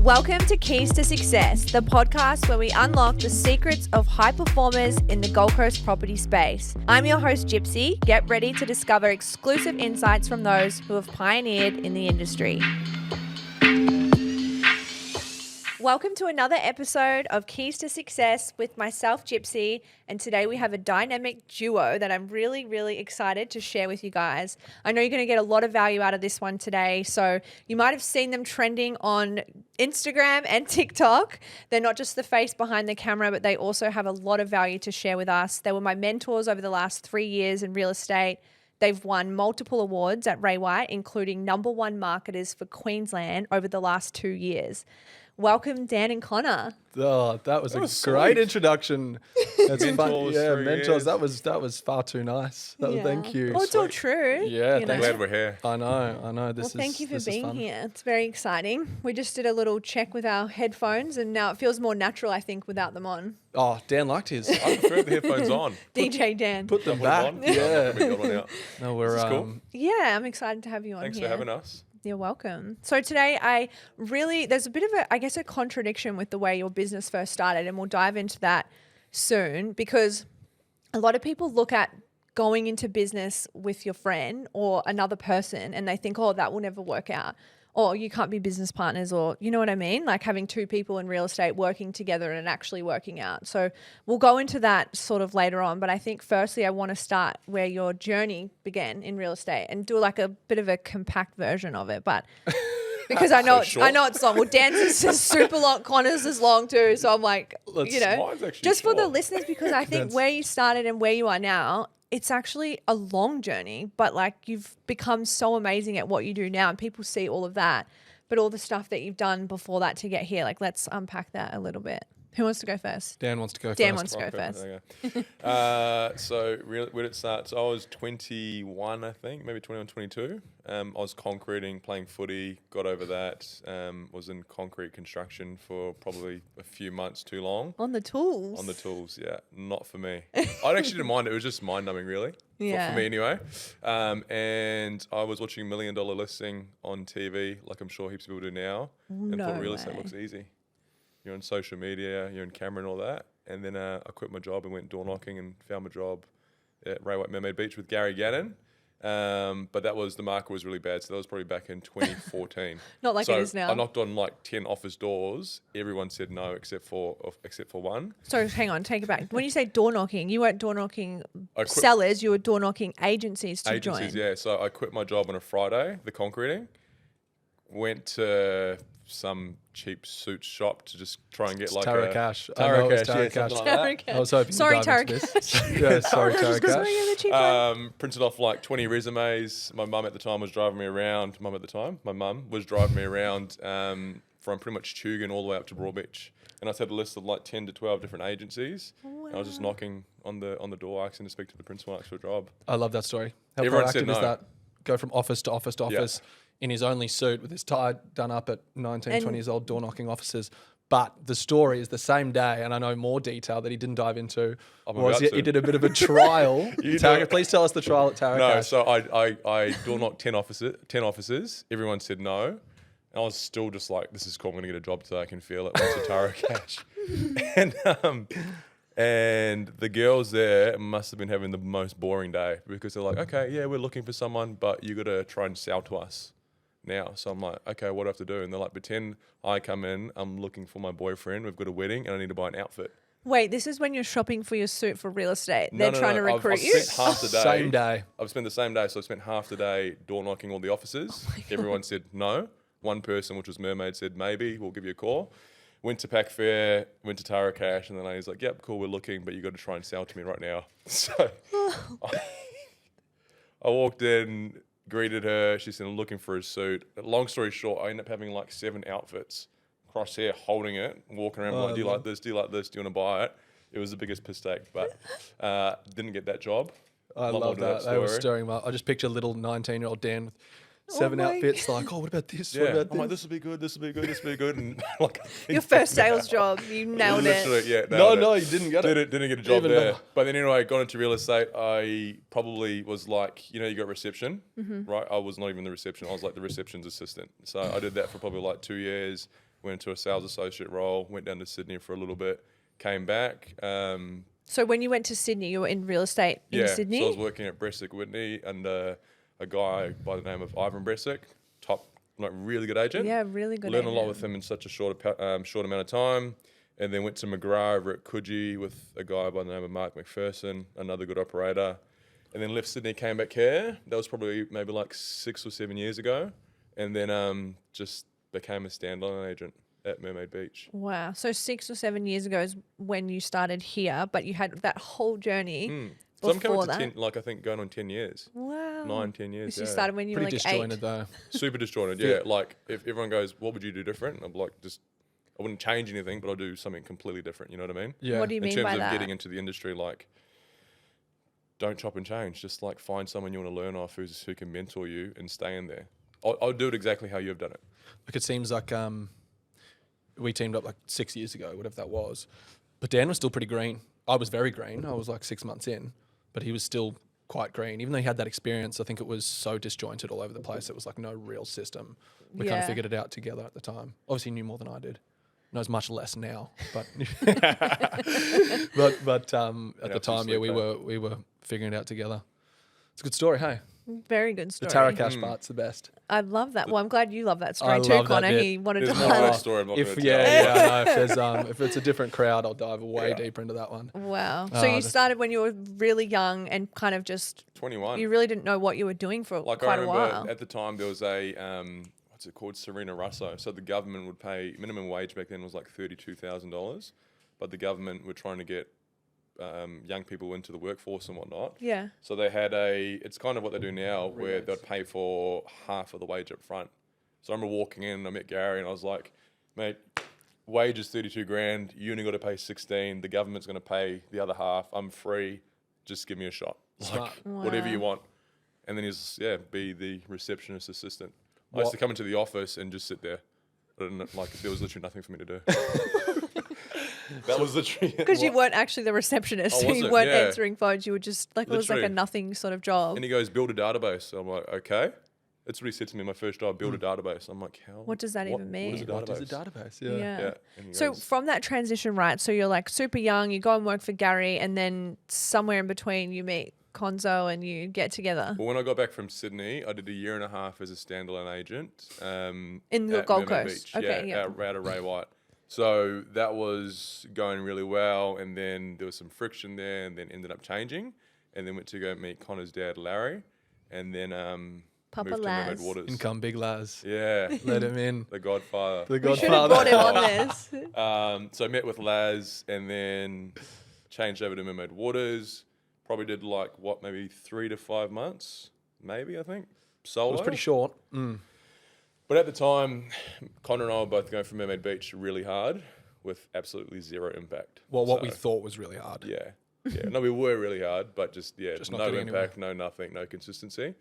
Welcome to Keys to Success, the podcast where we unlock the secrets of high performers in the Gold Coast property space. I'm your host, Gypsy. Get ready to discover exclusive insights from those who have pioneered in the industry. Welcome to another episode of Keys to Success with myself, Gypsy, and today we have a dynamic duo that I'm really excited to share with you guys. I know you're going to get a lot of value out of this one today, so you might have seen them trending on Instagram and TikTok. They're not just the face behind the camera, but they also have a lot of value to share with us. They were my mentors over the last 3 years in real estate. They've won multiple awards at Ray White, including #1 marketers for Queensland over the last 2 years. Welcome, Dan and Connor. Oh, that was a great introduction. That's fun. Yeah, mentors. That was far too nice. Thank you. Oh, it's all true. Yeah, I'm glad we're here. I know. Thank you for being here. It's very exciting. We just did a little check with our headphones, and now it feels more natural, I think, without them on. Oh, Dan liked his. I prefer the headphones on. DJ Dan. Put them back. Yeah. No, we're cool. Yeah, I'm excited to have you on Thanks here. for having us. You're welcome. So today there's a bit of a contradiction with the way your business first started, and we'll dive into that soon, because a lot of people look at going into business with your friend or another person and they think, oh, that will never work out, or you can't be business partners, or you know what I mean? Like having two people in real estate working together and actually working out. So we'll go into that sort of later on. But I think firstly, I want to start where your journey began in real estate and do like a bit of a compact version of it. But because I know it's long. Well, Dan's is super long. Connor's is long too. So I'm like, just for the listeners, because I think where you started and where you are now, it's actually a long journey, but like you've become so amazing at what you do now, and people see all of that, but all the stuff that you've done before that to get here, like let's unpack that a little bit. Who wants to go first? Dan wants to go first. So really, where did it start? So I was 21, I think, maybe 21, 22. I was concreting, playing footy, got over that. Was in concrete construction for probably a few months too long. On the tools? On the tools, yeah. Not for me. I actually didn't mind it. It was just mind-numbing, really. Yeah. For me anyway. And I was watching $1 Million Listing on TV, like I'm sure heaps of people do now, and thought real estate looks easy. You're on social media, you're in camera and all that. And then I quit my job and went door knocking and found my job at Ray White Mermaid Beach with Gary Gannon. But the market was really bad. So that was probably back in 2014. Not like it is now. I knocked on like 10 office doors. Everyone said no except for one. So hang on, take it back. When you say door knocking, you weren't door knocking sellers, you were door knocking agencies to join. Yeah. So I quit my job on a Friday, the concreting, went to some cheap suit shop to just try and get Tara Cash. Tara Cash. I was hoping sorry, to Tara dive into this. Yeah, sorry, Tara Cash. Printed off like 20 resumes. My mum at the time was driving me around. My mum was driving me around from pretty much Tugun all the way up to Broadbeach. And I had a list of like 10 to 12 different agencies. Wow. And I was just knocking on the door, asking to speak to the principal for a job. I love that story. How Everyone proactive said no. is that? Go from office to office to office. In his only suit with his tie done up at 19, 20 years old, door knocking offices. But the story is the same day, and I know more detail that he didn't dive into. He did a bit of a trial. Please tell us the trial at Tara Cash. So I door knocked 10 offices. Everyone said no. And I was still just like, this is cool. I'm going to get a job today. I can feel it. Went to Tara Cash. And the girls there must have been having the most boring day, because they're like, okay, yeah, we're looking for someone, but you got to try and sell to us now. So I'm like, okay, what do I have to do? And they're like, pretend I come in, I'm looking for my boyfriend, we've got a wedding, and I need to buy an outfit. Wait, this is when you're shopping for your suit for real estate. They're trying to recruit you? I've spent half the day. Same day. I've spent the same day, so I spent half the day door knocking all the offices. Everyone said no. One person, which was Mermaid, said maybe, we'll give you a call. Went to Pack Fair, went to Tara Cash, and the lady's like, yep, cool, we're looking, but you got to try and sell to me right now. So I walked in, greeted her. She said, I'm looking for a suit. Long story short, I ended up having like 7 outfits, crosshair, holding it, walking around like, do you like this? Do you like this? Do you want to buy it? It was the biggest piss take, but didn't get that job. I love that. They were stirring him up. I just picture little 19-year-old Dan with 7 my outfits. Like, oh, what about this? What Yeah, about I'm like, this? this will be good, this will be good, this will be good, and like Your first sales job, you nailed it. literally, yeah, No, nailed it. no, you didn't get it. Didn't get a job Even there. better. But then anyway, I got into real estate. I probably was like, you got reception, right? I was not even the reception. I was like the reception's assistant. So I did that for probably like 2 years. Went into a sales associate role. Went down to Sydney for a little bit. Came back. So when you went to Sydney, you were in real estate in Sydney? So I was working at Bressick Whitney under a guy by the name of Ivan Bressick, top, like really good agent. Yeah, really good Learned a lot agent. with him in such a short amount of time. And then went to McGrath over at Coogee with a guy by the name of Mark McPherson, another good operator. And then left Sydney, came back here. That was probably maybe like 6 or 7 years ago. And then just became a standalone agent at Mermaid Beach. Wow. So 6 or 7 years ago is when you started here, but you had that whole journey So I'm before coming to that. 10, like I think going on 10 years. Wow. 9, 10 years, So you yeah. started when you were Pretty like disjointed 8. though. Super disjointed, yeah. Like if everyone goes, what would you do different? I'm like, I wouldn't change anything, but I'll do something completely different. You know what I mean? Yeah. What do you In mean terms by of that? getting into the industry, like, don't chop and change. Just like find someone you want to learn off who can mentor you and stay in there. I'll do it exactly how you've done it. Like it seems like we teamed up like 6 years ago, whatever that was. But Dan was still pretty green. I was very green. I was like 6 months in, but he was still quite green. Even though he had that experience, I think it was so disjointed all over the place. It was like no real system. We kind Yeah. of figured it out together at the time. Obviously, he knew more than I did. Knows much less now, but but at the time, yeah, we were figuring it out together. It's a good story, hey. Very good The story. Taracash part's the best. I love that. Well, I'm glad you love that story I too, love that Connor. bit. He wanted There's to more to that highlight. story I'm not going If to tell. I know, if it's a different crowd, I'll dive way deeper into that one. Wow. So Oh, you that's- started when you were really young and kind of just 21. you really didn't know what you were doing for Like quite I a remember while. at the time there was a what's it called, Serena Russo. So the government would pay minimum wage back then was like $32,000, but the government were trying to get young people into the workforce and whatnot. Yeah. So they had it's kind of what they do now, where they'd pay for half of the wage up front. So I remember walking in and I met Gary and I was like, mate, wage is 32 grand. You only got to pay 16. The government's going to pay the other half. I'm free. Just give me a shot. Smart. Like whatever Wow. you want. And then he's be the receptionist assistant. I used to come into the office and just sit there. I didn't, like there was literally nothing for me to do. That was literally Because you weren't actually the receptionist. I So you wasn't, weren't yeah. answering phones. You were just like, it was like a Literally. nothing sort of job. And he goes, build a database. So I'm like, okay. That's what he said to me, my first job, build a database. I'm like, how? What does that even mean? What is a What database? is a database? Yeah. Yeah. And he So goes, from that transition, right? So you're like super young, you go and work for Gary, and then somewhere in between you meet Conzo and you get together. well, when I got back from Sydney, I did a year and a half as a standalone agent. In the at Gold Mermaid Coast. Beach. Okay, yeah. yeah. Out of Ray White. So that was going really well. And then there was some friction there and then ended up changing. And then went to go meet Connor's dad, Larry. And then Papa moved to Mermaid Laz. Waters. Income big Laz. Yeah. Let him in. The Godfather. The We should have Godfather. brought him on this. So I met with Laz and then changed over to Mermaid Waters. Probably did like, maybe 3 to 5 months, maybe, I think. Solo. It was pretty short. Mm. But at the time, Connor and I were both going from Mermaid Beach really hard with absolutely zero impact. Well, what we So, thought was really hard. Yeah. Yeah. No, we were really hard, but just Just not no getting impact, no nothing, no consistency.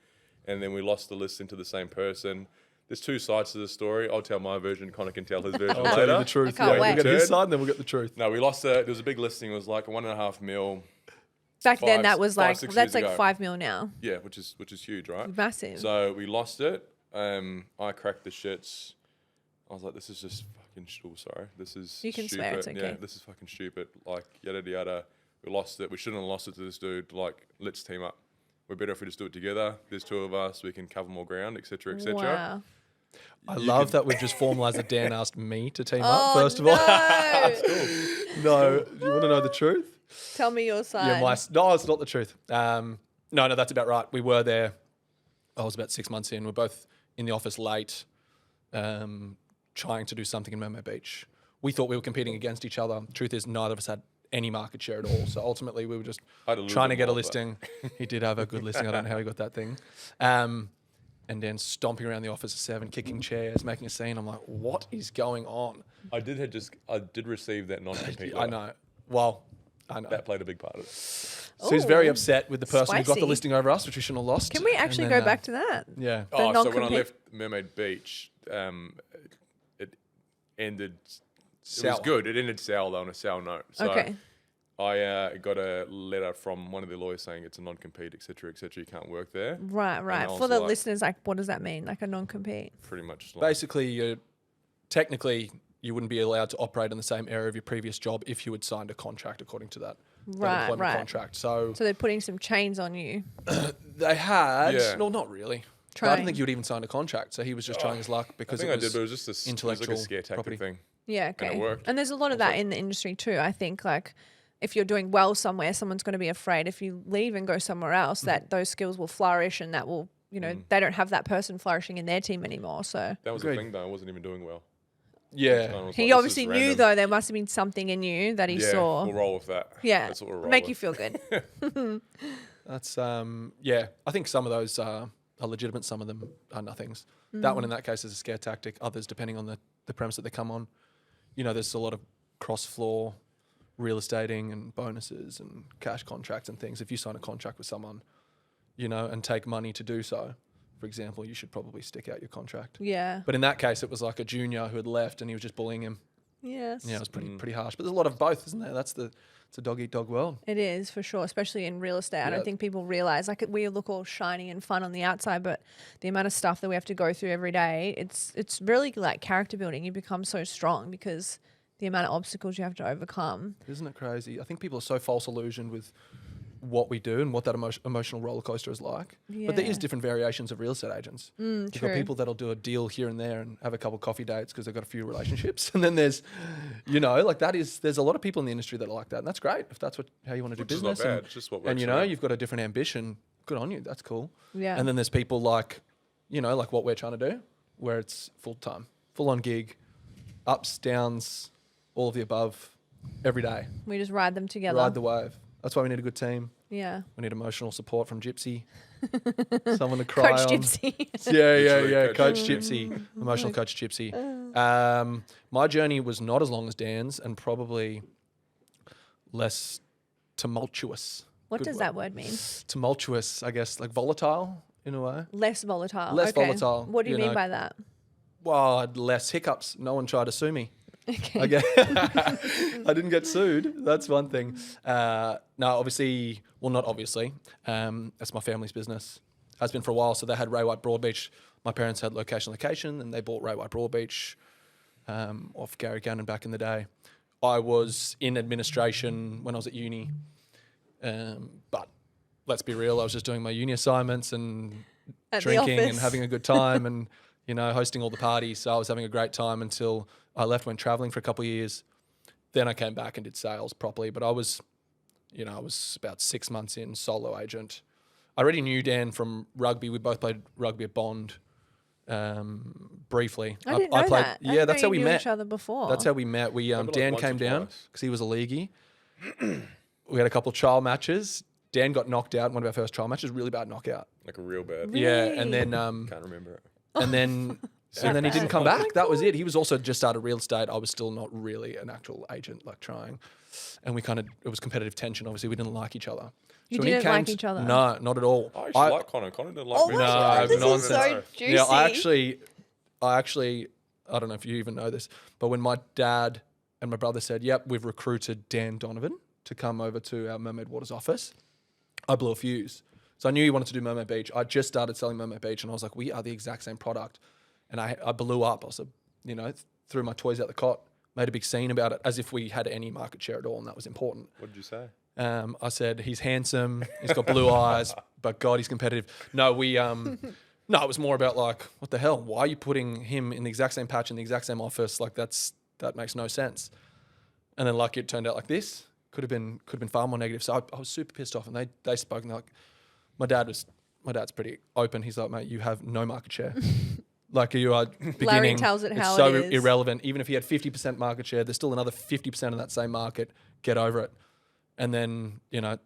And then we lost the listing to the same person. There's 2 sides to the story. I'll tell my version. Connor can tell his version I'll later. tell you the truth. I can't We'll wait. get his Turn. side and then we'll get the truth. No, we lost there was a big listing. It was like 1.5 mil. Back then, Five- that was 5, like, 6 that's years like ago. 5 mil now. Yeah, which is huge, right? Massive. So we lost it. I cracked the shits. I was like, this is just fucking sorry. This is You can stupid. swear, it's okay. Yeah, this is fucking stupid. Like, yada, yada. We lost it. We shouldn't have lost it to this dude. Like, let's team up. We're better if we just do it together. There's 2 of us. We can cover more ground, etc., etc. Wow. I love that we've just formalised that Dan asked me to team up, Oh, first of all. no. No, you want to know the truth? Tell me your side. Yeah, no, it's not the truth. No, that's about right. We were there. I was about 6 months in. We're both in the office late, trying to do something in Mermaid Beach. We thought we were competing against each other. Truth is, neither of us had any market share at all. So ultimately, we were just I had a little trying to bit get a more, but- listing. He did have a good listing. I don't know how he got that thing. And then stomping around the office at 7, kicking chairs, making a scene. I'm like, what is going on? I did receive that non-compete. I know. Well, I know. That played a big part of it. So he's very Ooh, upset with the person who got the spicy. listing over us, which we shouldn't have lost. Can we actually And then, go back to that? Yeah. The So when I non-compete- left Mermaid Beach, it ended. It Sour. was good. It ended sour though, on a sour note. So Okay. I got a letter from one of the lawyers saying it's a non-compete, etc., etc. You can't work there. Right. I was For the like- listeners, like, what does that mean? Like a non-compete? Pretty much. Like, Basically, technically, you wouldn't be allowed to operate in the same area of your previous job if you had signed a contract according to that employment contract. So So they're putting some chains on you. they had, Yeah. no, not really. I Trying. don't think you would even sign a contract. So he was just trying his luck I because think it I was did, but it was just it was intellectual like a scare tactic property. thing. Yeah, And it okay. worked. And there's a lot of that in the industry too. I think like if you're doing well somewhere, someone's going to be afraid if you leave and go somewhere else that those skills will flourish and that will, they don't have that person flourishing in their team anymore. So That was Agreed. the thing though. I wasn't even doing well. Yeah. I was he like, this obviously is knew random. though there must have been something in you that he Yeah, saw. we'll roll with that. Yeah, That's what we'll roll make with. you feel good. That's yeah. I think some of those are legitimate. Some of them are nothings. That one in that case is a scare tactic. Others, depending on the premise that they come on, there's a lot of cross floor real estating and bonuses and cash contracts and things. If you sign a contract with someone, and take money to do so, for example, you should probably stick out your contract. Yeah. But in that case, it was like a junior who had left and he was just bullying him. Yes. Yeah, it was pretty harsh. But there's a lot of both, isn't there? It's a dog eat dog world. It is for sure, especially in real estate. I Yeah. don't think people realize like we look all shiny and fun on the outside, but the amount of stuff that we have to go through every day, it's really like character building. You become so strong because the amount of obstacles you have to overcome. Isn't it crazy? I think people are so false illusioned with what we do and what that emotional roller coaster is like. But there Yeah. is different variations of real estate agents. You've got True. people that'll do a deal here and there and have a couple coffee dates because they've got a few relationships. And then there's, there's a lot of people in the industry that are like that. And that's great if that's how you want to do Which is business. not bad. And, It's just what works. and for them. you've got a different ambition. Good on you. That's cool. Yeah. And then there's people like, like what we're trying to do, where it's full time, full on gig, ups, downs, all of the above, every day. We just ride them together. Ride the wave. That's why we need a good team. Yeah. We need emotional support from Gypsy. Someone to cry Coach on. Gypsy. Yeah. Coach Coach Gypsy. Emotional Coach Gypsy. My journey was not as long as Dan's and probably less tumultuous. What Good does that word mean? Tumultuous, I guess, like volatile in a way. Less volatile. Less okay. volatile, What do you you mean know. by that? Well, I had less hiccups. No one tried to sue me. Okay. I didn't get sued. That's one thing. No, obviously, well, not obviously. That's my family's business. Has been for a while. So they had Ray White Broadbeach. My parents had location, and they bought Ray White Broadbeach off Gary Gannon back in the day. I was in administration when I was at uni. But let's be real, I was just doing my uni assignments and At the drinking and office. having a good time and, hosting all the parties. So I was having a great time until I left, went traveling for a couple of years. Then I came back and did sales properly. But I was about 6 months in, solo agent. I already knew Dan from rugby. We both played rugby at Bond briefly. I didn't know that. I Yeah, didn't that's know how we you knew met. each other before. That's how we met. We Maybe like Dan once came or down twice. because he was a leaguey. We had a couple of trial matches. Dan got knocked out in one of our first trial matches, really bad knockout. Like a real bad. Yeah, and then Can't remember it. and then he didn't come back. That was it. He was also just started real estate. I was still not really an actual agent, like trying. And it was competitive tension. Obviously, we didn't like each other. You when he didn't came like each other? No, not at all. I actually like Connor. Connor didn't like Oh me. my No, God, this nonsense. is so juicy. Yeah, I actually, I don't know if you even know this, but when my dad and my brother said, "Yep, we've recruited Dan Donovan to come over to our Mermaid Waters office," I blew a fuse. So I knew he wanted to do Mermaid Beach. I just started selling Mermaid Beach, and I was like, "We are the exact same product," and I blew up. I was, threw my toys out the cot, made a big scene about it, as if we had any market share at all, and that was important. What did you say? I said, he's handsome, he's got blue eyes, but God, he's competitive. No, no, it was more about like, what the hell? Why are you putting him in the exact same patch in the exact same office? Like that makes no sense. And then like it turned out like this. Could have been far more negative. So I was super pissed off, and they spoke, and like, my dad's pretty open. He's like, mate, you have no market share. Like you are beginning. Larry tells it it's how so it is. irrelevant. Even if he had 50% market share, there's still another 50% of that same market. Get over it. And then,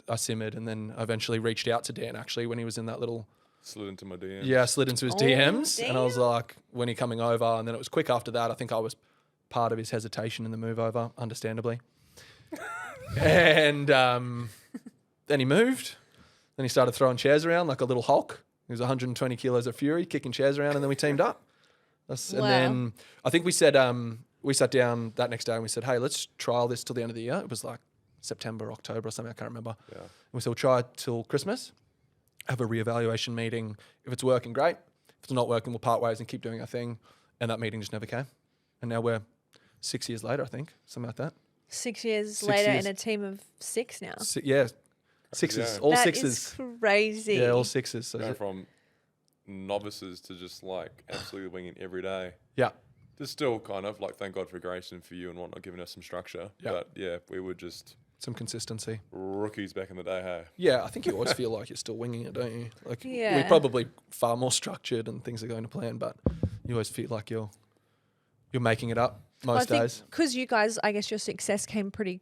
I simmered, and then I eventually reached out to Dan actually when he was in that little, Slid into my DMs. I slid into his DMs, and I was damn. like, when he coming over, and then it was quick after that. I think I was part of his hesitation in the move over, understandably. And Then he moved. Then he started throwing chairs around like a little Hulk. He was 120 kilos of fury, kicking chairs around, and then we teamed up. And then I think we said, we sat down that next day and we said, hey, let's trial this till the end of the year. It was like September, October or something, I can't remember. Yeah. And we said, we'll try it till Christmas, have a reevaluation meeting. If it's working, great. If it's not working, we'll part ways and keep doing our thing. And that meeting just never came. And now we're 6 years later, I think, something like that. 6 years later in a team of 6 now. Yeah. Sixes, Yeah. all That sixes. is crazy. Yeah, all sixes. So Going from novices to just like absolutely winging every day. yeah. There's still kind of like, thank God for Grace and for you and whatnot, giving us some structure. Yeah. But yeah, we were just Some consistency. rookies back in the day, hey? Yeah, I think you always feel like you're still winging it, don't you? Like Yeah. we're probably far more structured and things are going to plan, but you always feel like you're making it up most days. Because you guys, I guess your success came pretty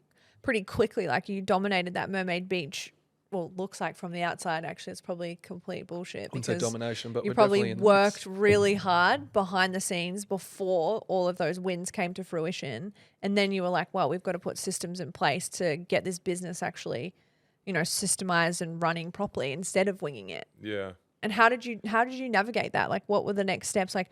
quickly. Like you dominated that Mermaid Beach. Well, looks like from the outside, actually, it's probably complete bullshit. I wouldn't say because domination, but you we're definitely probably in the worked mix. really hard behind the scenes before all of those wins came to fruition. And then you were like, well, we've got to put systems in place to get this business actually, systemized and running properly instead of winging it. Yeah. And how did you navigate that? Like, what were the next steps? Like,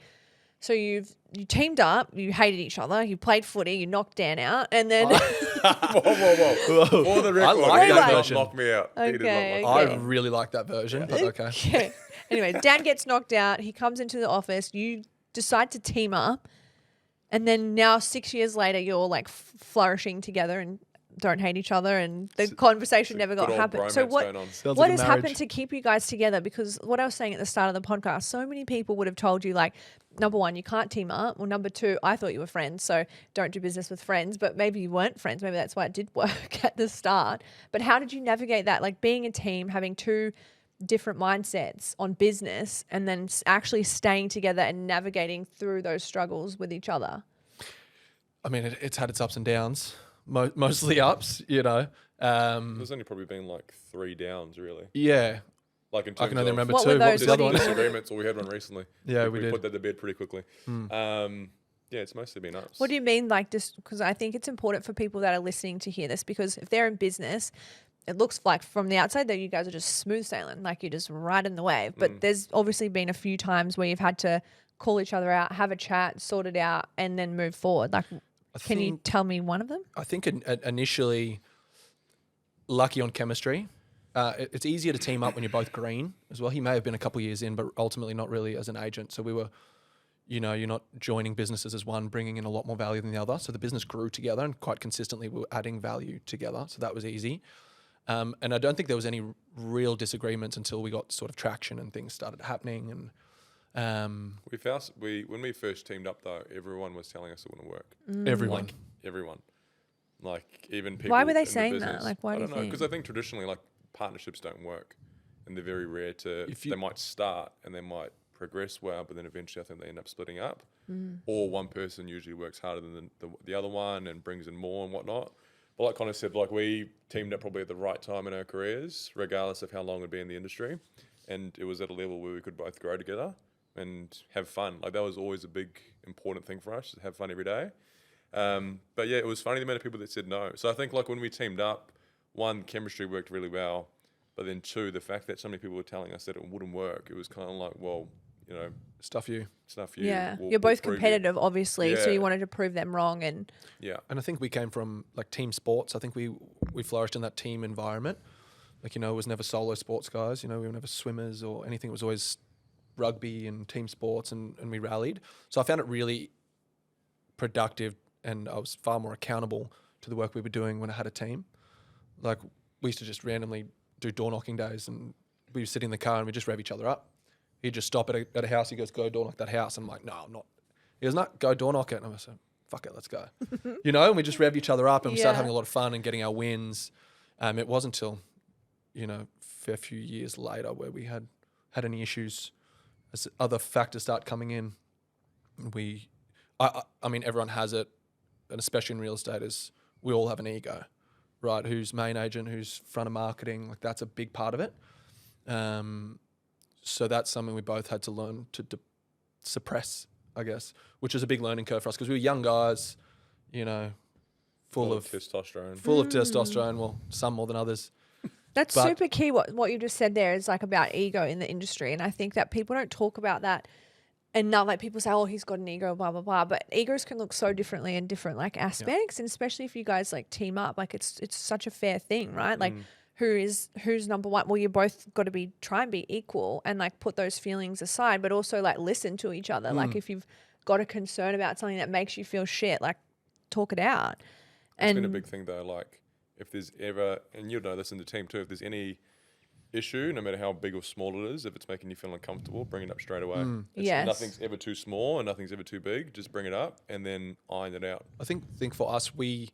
so you teamed up, you hated each other, you played footy, you knocked Dan out, and then Whoa. For the record, like he that did not version. knock me out. He did Okay, not knock me okay. I really like that version, but okay. Okay. Anyway, Dan gets knocked out. He comes into the office. You decide to team up. And then now 6 years later, you're like flourishing together and don't hate each other. And the conversation never got Good old happened. So bromance what going on. Sounds what like a has happened marriage. to keep you guys together? Because what I was saying at the start of the podcast, so many people would have told you like, number one, you can't team up. Well, number two, I thought you were friends, so don't do business with friends. But maybe you weren't friends. Maybe that's why it did work at the start. But how did you navigate that? Like being a team, having two different mindsets on business and then actually staying together and navigating through those struggles with each other. I mean, it's had its ups and downs, mostly ups, There's only probably been like 3 downs, really. Yeah. Like in I terms can only of remember What two. were What those? was the other What one? do you- disagreements, or we had one recently. Yeah, we we did. put that to bed pretty quickly. Yeah, it's mostly been ups. What do you mean? Like just because I think it's important for people that are listening to hear this, because if they're in business, it looks like from the outside that you guys are just smooth sailing, like you're just riding the wave. But there's obviously been a few times where you've had to call each other out, have a chat, sort it out, and then move forward. Like, can you tell me one of them? I think initially, lucky on chemistry. It's easier to team up when you're both green as well. He may have been a couple of years in, but ultimately not really as an agent. So we were, you're not joining businesses as one, bringing in a lot more value than the other. So the business grew together and quite consistently we were adding value together. So that was easy. And I don't think there was any real disagreements until we got sort of traction and things started happening. And We found when we first teamed up though, everyone was telling us it wouldn't work. everyone. Like everyone, like even people. Why were they in the saying that? business. Like, why I do you don't know, think? because I think traditionally like partnerships don't work, and they're very rare to. If you- They might start and they might progress well, but then eventually I think they end up splitting up, or one person usually works harder than the other one and brings in more and whatnot. But like Connor said, like we teamed up probably at the right time in our careers, regardless of how long we'd be in the industry, and it was at a level where we could both grow together and have fun. Like that was always a big important thing for us, to have fun every day. But yeah, it was funny the amount of people that said no. So I think like when we teamed up, one, chemistry worked really well, but then two, the fact that so many people were telling us that it wouldn't work, it was kind of like, well, Stuff you. stuff you. Yeah, we'll you're both prove you. competitive, obviously, so Yeah. you wanted to prove them wrong. And Yeah. And I think we came from like team sports. I think we flourished in that team environment. Like, it was never solo sports guys. We were never swimmers or anything. It was always rugby and team sports and we rallied. So I found it really productive and I was far more accountable to the work we were doing when I had a team. Like we used to just randomly do door knocking days and we would sit in the car and we just rev each other up. He'd just stop at a house. He goes, go door knock that house. I'm like, no, I'm not. He goes, no, go door knock it. And I'm like, fuck it, let's go. And we just rev each other up and we started Yeah. having a lot of fun and getting our wins. It wasn't until, a fair few years later where we had any issues as other factors start coming in. I mean, everyone has it, and especially in real estate, is we all have an ego, right? Who's main agent, who's front of marketing, like that's a big part of it. So that's something we both had to learn to suppress, I guess, which is a big learning curve for us because we were young guys, full of testosterone. full of testosterone. Well, some more than others. That's But- super key. What you just said there is like about ego in the industry. And I think that people don't talk about that enough. Like people say, oh, he's got an ego, blah, blah, blah. But egos can look so differently in different like aspects. And especially if you guys like team up, like it's such a fair thing, right? Like who's number one? Well, you both got to try and be equal and like put those feelings aside, but also like listen to each other. Like if you've got a concern about something that makes you feel shit, like talk it out. It's been a big thing though. Like if there's ever, and you'll know this in the team too, if there's any issue, no matter how big or small it is, if it's making you feel uncomfortable, bring it up straight away. Yes. Nothing's ever too small and nothing's ever too big. Just bring it up and then iron it out. I think for us, we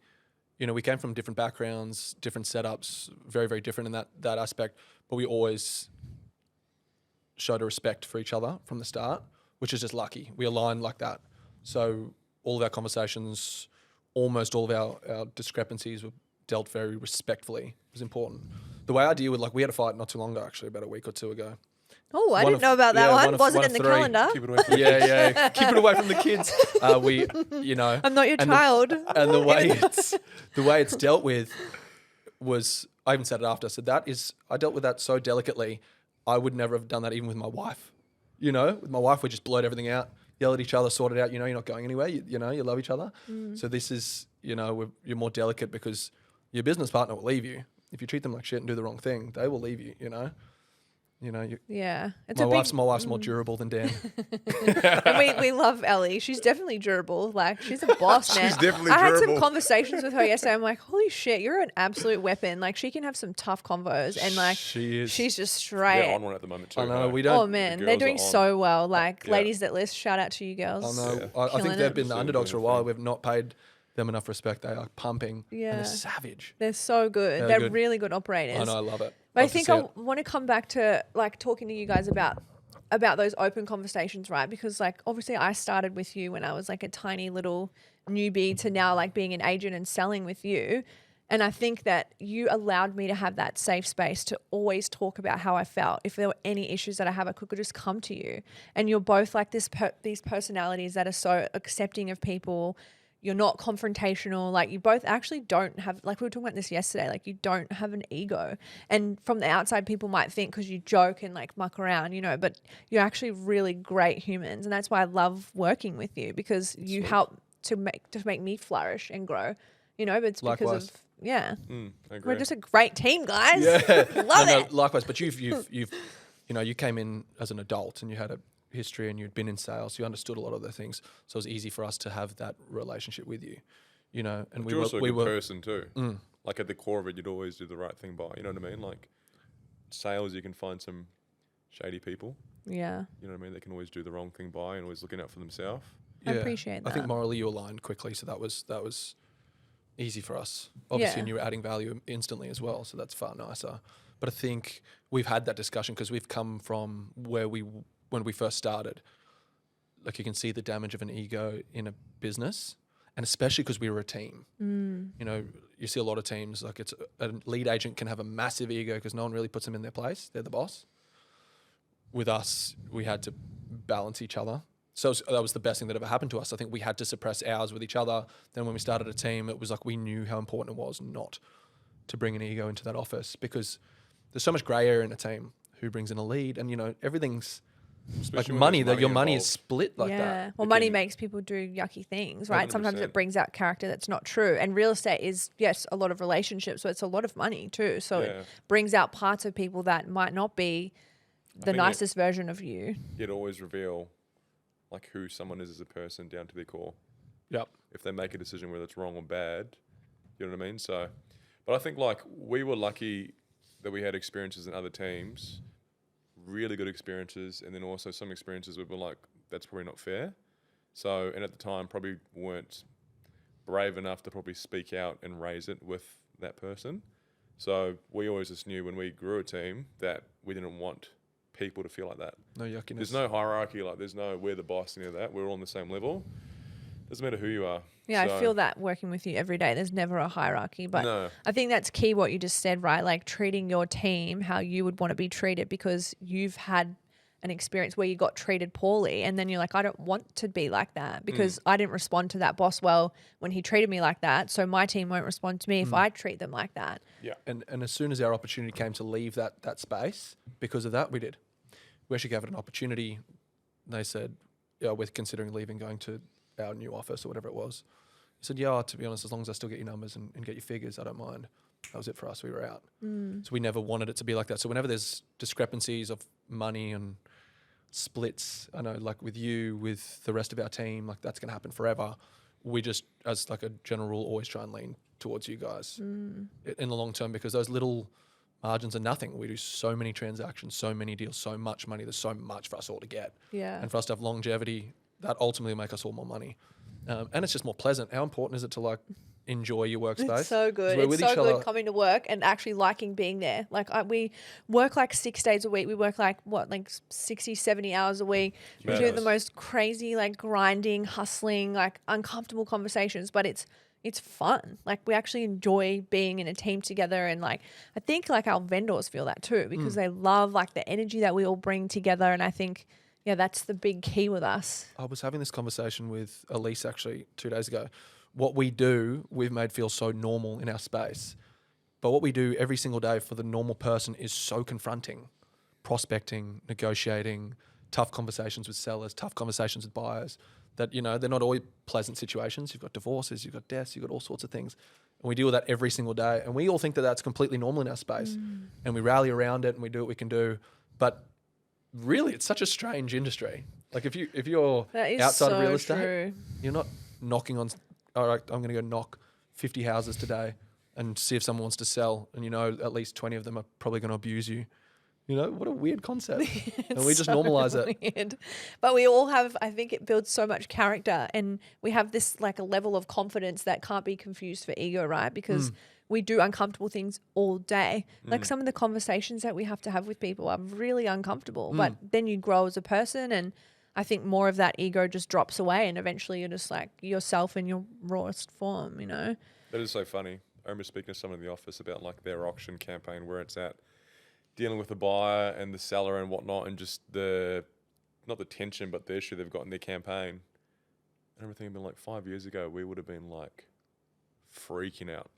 came from different backgrounds, different setups, very, very different in that aspect, but we always showed a respect for each other from the start, which is just lucky. We aligned like that. So all of our conversations, almost all of our discrepancies were dealt very respectfully. It was important. The way I deal with, like, we had a fight not too long ago, actually, about a week or two ago. Oh, I didn't know about that one. Wasn't in the three. calendar. Keep it away from Yeah. Keep it away from the kids. I'm not your child. And the way it's dealt with was, I even said it after. I said, I dealt with that so delicately. I would never have done that even with my wife. With my wife, we just blurt everything out, yell at each other, sort it out. You're not going anywhere. You love each other. So this is, you're more delicate because your business partner will leave you. If you treat them like shit and do the wrong thing, they will leave you, Yeah. My wife's more durable than Dan. we love Ellie. She's definitely durable. Like, she's a boss, man. She's definitely I had some durable. conversations with her yesterday. I'm like, holy shit, you're an absolute weapon. Like, she can have some tough convos, and like, She is. she's just straight. They're on one at the moment too. I know, hey? we don't. Oh man, The they're girls doing are on. so well. Like, Yeah. ladies that list, shout out to you girls. I know. Yeah. I think Killing they've it. been the So underdogs for a beautiful. while. We've not paid them enough respect. They are pumping. Yeah. And they're savage. They're so good. They're They're good. really good operators. I know, I love it. But I Love to think see I it. want to come back to like talking to you guys about those open conversations, right? Because like obviously I started with you when I was like a tiny little newbie to now like being an agent and selling with you. And I think that you allowed me to have that safe space to always talk about how I felt. If there were any issues that I have, I could just come to you. And you're both like these personalities that are so accepting of people. You're not confrontational. Like, you both actually don't have, like we were talking about this yesterday, like you don't have an ego. And from the outside, people might think because you joke and like muck around, but you're actually really great humans. And that's why I love working with you, because you help to make me flourish and grow, but it's Likewise. because of, yeah. I agree. We're just a great team, guys. Yeah. Love it. Likewise, but you've you came in as an adult and you had a history and you'd been in sales, you understood a lot of the things, so it was easy for us to have that relationship with you, and But you're also a good person too. Like at the core of it, you'd always do the right thing by. You know what I mean? Like sales, you can find some shady people. Yeah. You know what I mean? They can always do the wrong thing by and always looking out for themselves. I appreciate I think that. morally you aligned quickly, so that was easy for us. Obviously, Yeah. and you were adding value instantly as well, so that's far nicer. But I think we've had that discussion because we've come from when we first started. Like, you can see the damage of an ego in a business, and especially because we were a team. You see a lot of teams, like a lead agent can have a massive ego because no one really puts them in their place. They're the boss. With us, we had to balance each other. So that was the best thing that ever happened to us. I think we had to suppress ours with each other. Then when we started a team, it was like we knew how important it was not to bring an ego into that office, because there's so much grey area in a team. Who brings in a lead? And, everything's Especially like when money, there's that your money is involved. split like yeah. that. Well, It money can- makes people do yucky things, right? Sometimes 100%. it brings out character that's not true. And real estate is, yes, a lot of relationships, so it's a lot of money too. So Yeah. it brings out parts of people that might not be the think nicest version of you. You'd always reveal like who someone is as a person down to their core. Yep. If they make a decision whether it's wrong or bad, you know what I mean? So, but I think like we were lucky that we had experiences in other teams, really good experiences, and then also some experiences where we're like, that's probably not fair. So, and at the time probably weren't brave enough to probably speak out and raise it with that person. So we always just knew when we grew a team that we didn't want people to feel like that. No yuckiness. There's no hierarchy, like there's no we're the boss, any of that. We're all on the same level. Doesn't matter who you are. Yeah, I So- feel that working with you every day. There's never a hierarchy, but No. I think that's key what you just said, right? Like treating your team how you would want to be treated, because you've had an experience where you got treated poorly and then you're like, I don't want to be like that because I didn't respond to that boss well when he treated me like that. So my team won't respond to me if I treat them like that. Yeah. And as soon as our opportunity came to leave that space, because of that, we did. We actually gave it an opportunity. They said, yeah, we're considering leaving, going to our new office or whatever it was. I said, yeah, to be honest, as long as I still get your numbers and get your figures, I don't mind. That was it for us. We were out. So we never wanted it to be like that. So whenever there's discrepancies of money and splits, I know like with you, with the rest of our team, like that's going to happen forever. We just, as like a general rule, always try and lean towards you guys in the long term, because those little margins are nothing. We do so many transactions, so many deals, so much money. There's so much for us all to get. Yeah. And for us to have longevity, that ultimately will make us all more money. And it's just more pleasant. How important is it to like enjoy your workspace? It's so good. It's so good coming to work and actually liking being there. Like we work like 6 days a week. We work like 60, 70 hours a week. We do the most crazy, like grinding, hustling, like uncomfortable conversations, but it's fun. Like we actually enjoy being in a team together. And like, I think like our vendors feel that too, because they love like the energy that we all bring together. And I think, yeah, that's the big key with us. I was having this conversation with Elise actually 2 days ago. What we do, we've made feel so normal in our space. But what we do every single day for the normal person is so confronting. Prospecting, negotiating, tough conversations with sellers, tough conversations with buyers, that, you know, they're not always pleasant situations. You've got divorces, you've got deaths, you've got all sorts of things. And we deal with that every single day. And we all think that that's completely normal in our space. And we rally around it and we do what we can do. But really, it's such a strange industry. Like if you're outside of real estate, you're not knocking on, all right, I'm going to go knock 50 houses today and see if someone wants to sell. And you know, at least 20 of them are probably going to abuse you. You know, what a weird concept. And we just so normalize it. Weird. But we all have, I think it builds so much character, and we have this like a level of confidence that can't be confused for ego, right? Because we do uncomfortable things all day. Like some of the conversations that we have to have with people are really uncomfortable, but then you grow as a person, and I think more of that ego just drops away, and eventually you're just like yourself in your rawest form, you know? That is so funny. I remember speaking to someone in the office about like their auction campaign, where it's at, dealing with the buyer and the seller and whatnot, and just not the tension, but the issue they've got in their campaign. I remember thinking, like 5 years ago, we would have been like freaking out.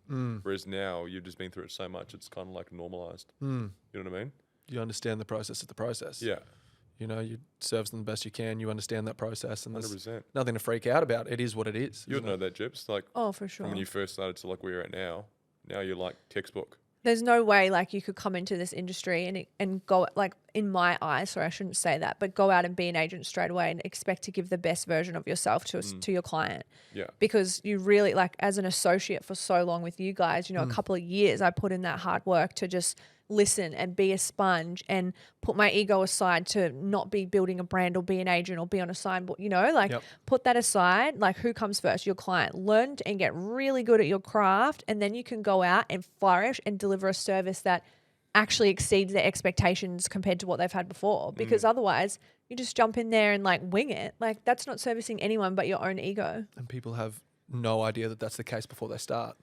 Whereas now you've just been through it so much, it's kind of like normalized. You know what I mean? You understand the process of the process. Yeah. You know, you serve them the best you can. You understand that process, and there's 100%. nothing to freak out about. It is what it is. You would know that, Gyps. Like, oh, for sure. From when you first started to like where you're at now, now you're like textbook. There's no way like you could come into this industry and go, like in my eyes, sorry, I shouldn't say that, but go out and be an agent straight away and expect to give the best version of yourself to your client. Yeah. Because you really, like as an associate for so long with you guys, you know, a couple of years, I put in that hard work to just listen and be a sponge and put my ego aside to not be building a brand or be an agent or be on a signboard, you know, like put that aside. Like who comes first? Your client. Learn and get really good at your craft, and then you can go out and flourish and deliver a service that actually exceeds their expectations compared to what they've had before. Because otherwise you just jump in there and like wing it. Like that's not servicing anyone but your own ego. And people have no idea that that's the case before they start.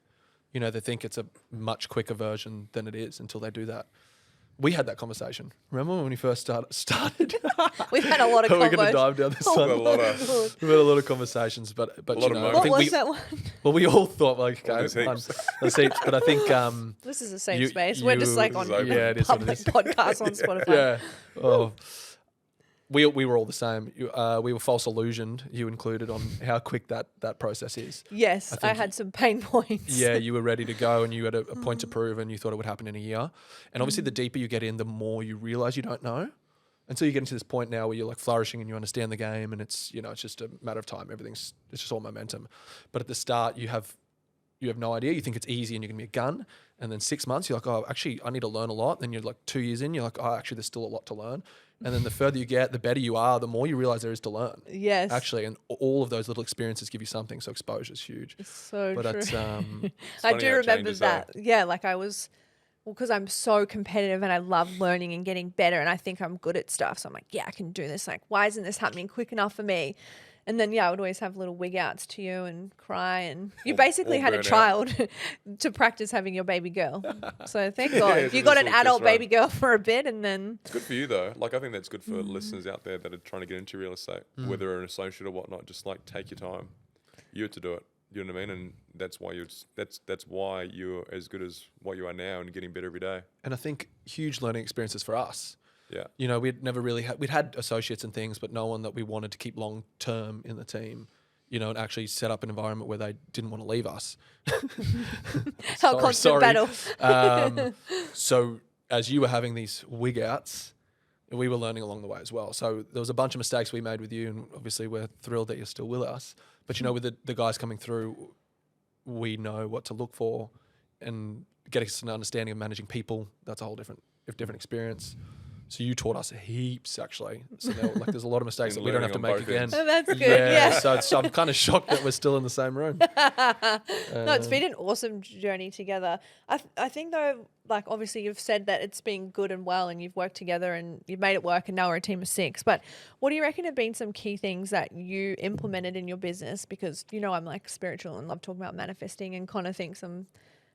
You know, they think it's a much quicker version than it is until they do that. We had that conversation. Remember when we first started? We've had a lot of We're going to dive down this one. We've had a lot of conversations, but you know, what was that one? Well, we all thought like, okay, there's heaps. But I think this is the same space. We're just like on public podcasts on Spotify. Yeah. Oh. We were all the same. We were false illusioned, you included, on how quick that process is. Yes, I had some pain points. Yeah, you were ready to go and you had a point to prove and you thought it would happen in a year. And obviously the deeper you get in, the more you realise you don't know. And so you get into this point now where you're like flourishing and you understand the game, and it's, you know, it's just a matter of time. It's just all momentum. But at the start you have no idea. You think it's easy and you're going to be a gun. And then 6 months, you're like, oh, actually, I need to learn a lot. Then you're like 2 years in, you're like, oh, actually, there's still a lot to learn. And then the further you get, the better you are, the more you realize there is to learn. Yes. Actually, and all of those little experiences give you something. So exposure is huge. It's so but true. That's, I do remember that. Yeah, like I was, because I'm so competitive and I love learning and getting better, and I think I'm good at stuff. So I'm like, yeah, I can do this. Like, why isn't this happening quick enough for me? And then, I would always have little wig outs to you and cry. And you basically or had a burn out. child to practice having your baby girl. So thank God. Yeah, If you so got this an will just adult run. baby girl for a bit and then. It's good for you though. Like I think that's good for listeners out there that are trying to get into real estate, whether you're an associate or whatnot. Just like take your time. You have to do it. You know what I mean? And that's why you're as good as what you are now and getting better every day. And I think huge learning experiences for us. Yeah. You know, we'd never really we'd had associates and things, but no one that we wanted to keep long term in the team. You know, and actually set up an environment where they didn't want to leave us. Constant battle. So as you were having these wig outs, we were learning along the way as well. So there was a bunch of mistakes we made with you, and obviously we're thrilled that you're still with us. But you know, with the guys coming through, we know what to look for, and getting us an understanding of managing people. That's a whole different experience. So you taught us heaps, actually. So there's a lot of mistakes that we don't have to make again. Oh, that's good. Yeah. So I'm kind of shocked that we're still in the same room. No, it's been an awesome journey together. I think though, like obviously you've said that it's been good and well and you've worked together and you've made it work and now we're a team of 6. But what do you reckon have been some key things that you implemented in your business? Because, you know, I'm like spiritual and love talking about manifesting and kind of thinks I'm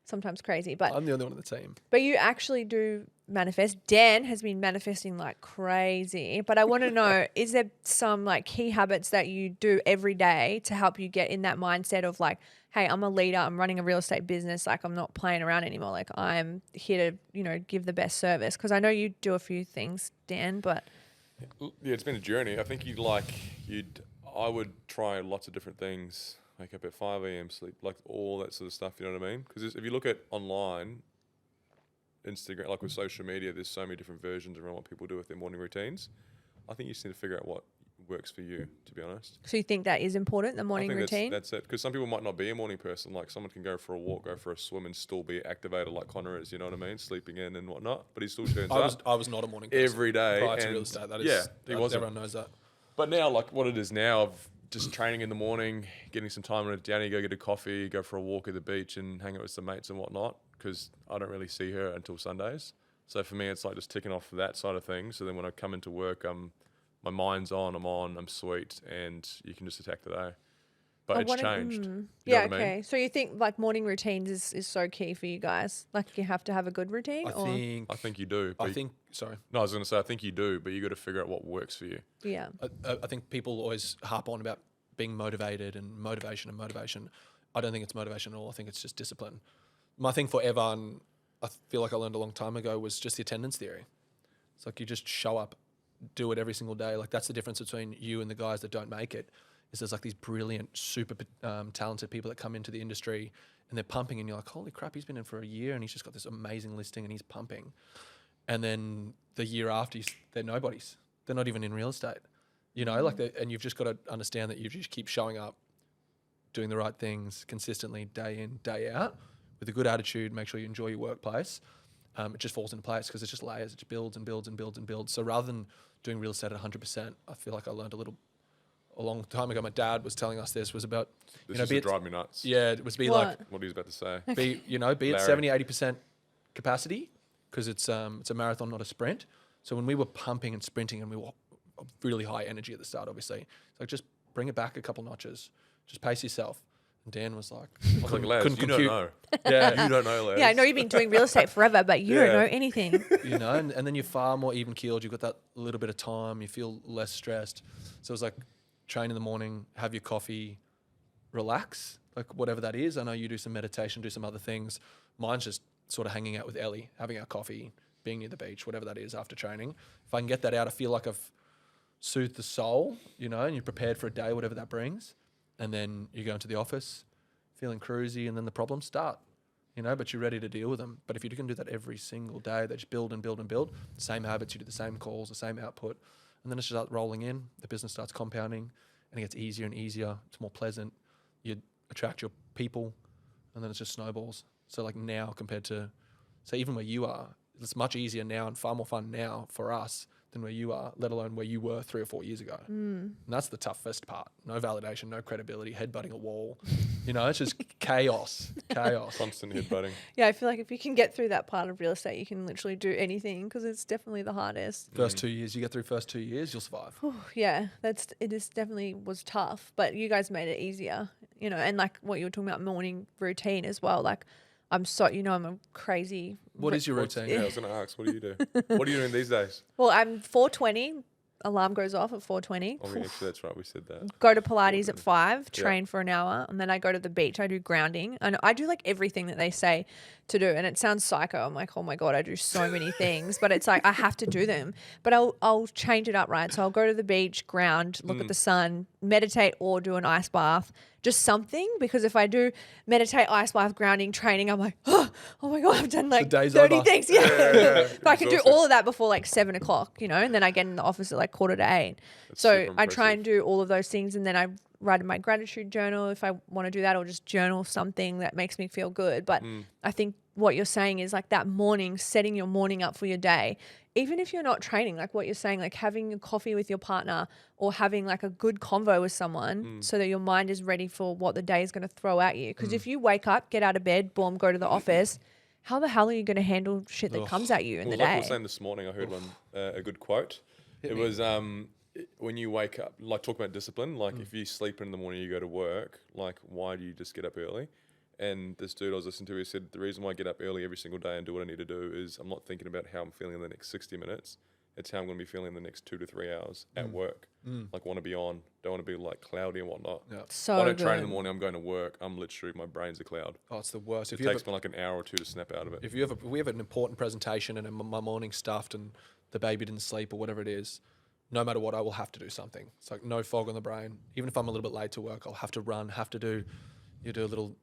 sometimes crazy. But I'm the only one on the team. But you actually do manifest. Dan has been manifesting like crazy. But I want to know, is there some like key habits that you do every day to help you get in that mindset of like, hey, I'm a leader, I'm running a real estate business, like I'm not playing around anymore. Like I'm here to, you know, give the best service. Because I know you do a few things, Dan, but... Yeah, it's been a journey. I think I would try lots of different things. Wake up at 5 a.m, sleep, like all that sort of stuff, you know what I mean? Because if you look at online, Instagram, like with social media, there's so many different versions around what people do with their morning routines. I think you just need to figure out what works for you, to be honest. So you think that is important, the morning routine? That's it. Because some people might not be a morning person. Like someone can go for a walk, go for a swim and still be activated like Connor is, you know what I mean? Sleeping in and whatnot. But he still turns up. I was not a morning person. Every day. Prior to real estate. That is, yeah, he wasn't. Everyone knows that. But now, like what it is now, of just training in the morning, getting some time with Danny, go get a coffee, go for a walk at the beach and hang out with some mates and whatnot, because I don't really see her until Sundays. So for me, it's like just ticking off that side of things. So then when I come into work, my mind's on, I'm sweet, and you can just attack the day. But it's changed. You know yeah, what I okay. mean? So you think like morning routines is so key for you guys? Like you have to have a good routine? I think you do. Sorry. No, I was going to say, I think you do, but you got to figure out what works for you. Yeah. I think people always harp on about being motivated and motivation. I don't think it's motivation at all. I think it's just discipline. My thing forever, and I feel like I learned a long time ago, was just the attendance theory. It's like you just show up, do it every single day. Like that's the difference between you and the guys that don't make it. Is there's like these brilliant, super talented people that come into the industry and they're pumping, and you're like, holy crap, he's been in for a year and he's just got this amazing listing and he's pumping. And then the year after, they're nobodies. They're not even in real estate, you know. And you've just got to understand that you just keep showing up, doing the right things consistently, day in, day out, with a good attitude. Make sure you enjoy your workplace. It just falls into place because it's just layers. It just builds and builds and builds and builds. So rather than doing real estate at 100%, I feel like I learned a long time ago. My dad was telling us this was about, This used to drive me nuts. Yeah, it was What? like, What he was about to say. be at Larry. 70, 80% capacity, because it's a marathon, not a sprint. So when we were pumping and sprinting and we were really high energy at the start, obviously, it's like just bring it back a couple notches, just pace yourself. And Dan was like, I was like, lads, you don't know. Yeah. You don't know, lads. Yeah, I know you've been doing real estate forever, but you don't know anything. You know, and then you're far more even keeled. You've got that little bit of time. You feel less stressed. So it's like train in the morning, have your coffee, relax, like whatever that is. I know you do some meditation, do some other things. Mine's just sort of hanging out with Ellie, having our coffee, being near the beach, whatever that is after training. If I can get that out, I feel like I've soothed the soul, you know, and you're prepared for a day, whatever that brings. And then you go into the office feeling cruisy, and then the problems start, you know, but you're ready to deal with them. But if you can do that every single day, they just build and build and build, same habits, you do the same calls, the same output, and then it starts rolling in, the business starts compounding, and it gets easier and easier, it's more pleasant, you attract your people, and then it just snowballs. So like now compared to, say, even where you are, it's much easier now and far more fun now for us than where you are, let alone where you were 3 or 4 years ago. And that's the toughest part. No validation, no credibility, headbutting a wall, You know, it's just chaos. Constant headbutting. Yeah, I feel like if you can get through that part of real estate, you can literally do anything because it's definitely the hardest. First 2 years, you get through first 2 years, you'll survive. Yeah, it is definitely was tough, but you guys made it easier, you know, and like what you were talking about, morning routine as well. Like I'm a crazy. What is your routine? Yeah, I was going to ask, what do you do? What are you doing these days? Well, I'm 4:20. Alarm goes off at 4:20. Oh, yeah, actually, that's right. We said that. Go to Pilates at 5, train for an hour, and then I go to the beach. I do grounding, and I do like everything that they say to do. And it sounds psycho. I'm like, oh my God, I do so many things, but it's like I have to do them. But I'll change it up, right? So I'll go to the beach, ground, look at the sun, meditate, or do an ice bath. Just something, because if I do meditate, ice bath, grounding, training, I'm like, oh my God, I've done like 30 over. things. Yeah. But I can do all of that before like 7 o'clock, you know, and then I get in the office at like 7:45. So I try and do all of those things, and then I write in my gratitude journal if I want to do that, or just journal something that makes me feel good. But I think what you're saying is like that morning, setting your morning up for your day, even if you're not training, like what you're saying, like having a coffee with your partner or having like a good convo with someone so that your mind is ready for what the day is going to throw at you. Because if you wake up, get out of bed, boom, go to the office, how the hell are you going to handle shit that comes at you in the like day? I was saying this morning, I heard a good quote. It was when you wake up, like talk about discipline, like if you sleep in the morning, you go to work, like why do you just get up early? And this dude I was listening to, he said, the reason why I get up early every single day and do what I need to do is I'm not thinking about how I'm feeling in the next 60 minutes. It's how I'm going to be feeling in the next 2 to 3 hours at work. Like want to be on, don't want to be like cloudy and whatnot. Yeah. So I don't train in good. the morning, I'm going to work. I'm literally, my brain's a cloud. Oh, it's the worst. It takes me like an hour or two to snap out of it. If we have an important presentation and my morning's stuffed and the baby didn't sleep or whatever it is, no matter what, I will have to do something. It's like no fog on the brain. Even if I'm a little bit late to work, I'll have to run, you do a little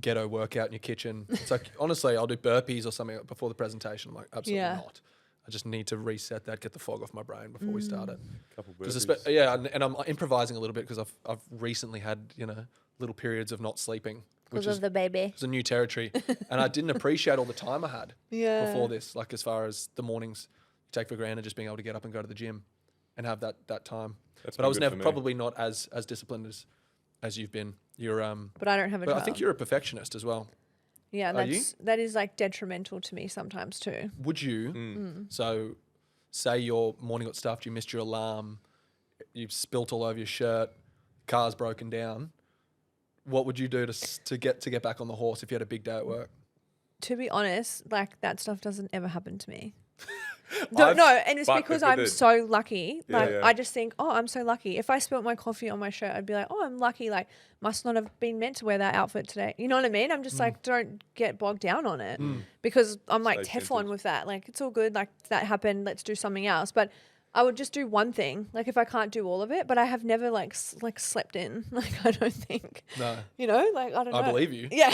ghetto workout in your kitchen. It's like, honestly, I'll do burpees or something before the presentation. I'm like, absolutely not. I just need to reset that, get the fog off my brain before we start it. Couple burpees. And I'm improvising a little bit because I've recently had, little periods of not sleeping. Because of the baby. It's a new territory. And I didn't appreciate all the time I had before this, like as far as the mornings you take for granted, just being able to get up and go to the gym and have that time. But I was never probably not as disciplined as you've been. You're But I don't have a but child. I think you're a perfectionist as well. Yeah, Are you? that is like detrimental to me sometimes too. Would you? So, say your morning got stuffed, you missed your alarm, you've spilt all over your shirt, car's broken down. What would you do to get back on the horse if you had a big day at work? To be honest, like that stuff doesn't ever happen to me. No, and it's because I'm so lucky. Like I just think, oh, I'm so lucky. If I spilt my coffee on my shirt, I'd be like, oh, I'm lucky. Like must not have been meant to wear that outfit today. You know what I mean? I'm just like, don't get bogged down on it because I'm like Teflon with that. Like it's all good. Like that happened. Let's do something else. But I would just do one thing. Like if I can't do all of it, but I have never like slept in. Like I don't think. No. You know, like I don't know. I believe you. Yeah.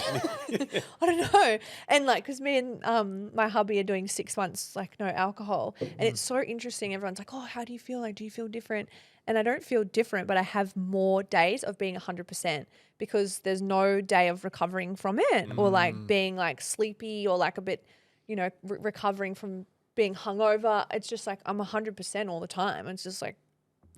I don't know. And like, cause me and my hubby are doing 6 months, like no alcohol. And it's so interesting. Everyone's like, oh, how do you feel? Like, do you feel different? And I don't feel different, but I have more days of being 100% because there's no day of recovering from it or like being like sleepy or like a bit, recovering from being hungover. It's just like I'm 100% all the time. It's just like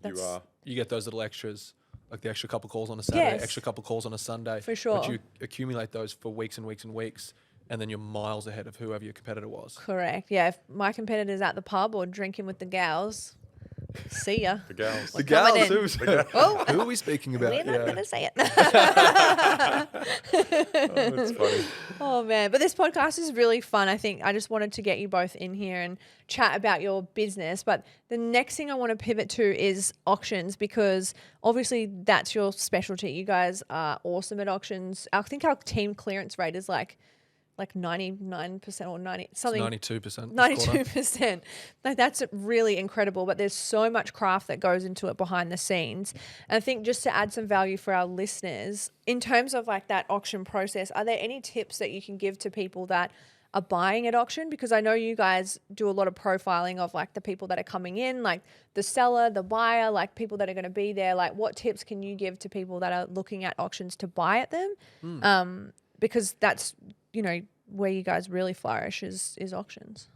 you get those little extras, like the extra couple calls on a Saturday, extra couple calls on a Sunday. For sure. But you accumulate those for weeks and weeks and weeks, and then you're miles ahead of whoever your competitor was. Correct. Yeah. If my competitor's at the pub or drinking with the gals, see ya. The gals. The gals. Who are we speaking about? We're not going to say it. That's funny. Oh, man. But this podcast is really fun. I think I just wanted to get you both in here and chat about your business. But the next thing I want to pivot to is auctions because obviously that's your specialty. You guys are awesome at auctions. I think our team clearance rate is like 99% or 90 something. 92%. 92%. Like that's really incredible, but there's so much craft that goes into it behind the scenes. And I think just to add some value for our listeners, in terms of like that auction process, are there any tips that you can give to people that are buying at auction? Because I know you guys do a lot of profiling of like the people that are coming in, like the seller, the buyer, like people that are going to be there. Like what tips can you give to people that are looking at auctions to buy at them? Because that's, where you guys really flourish is auctions.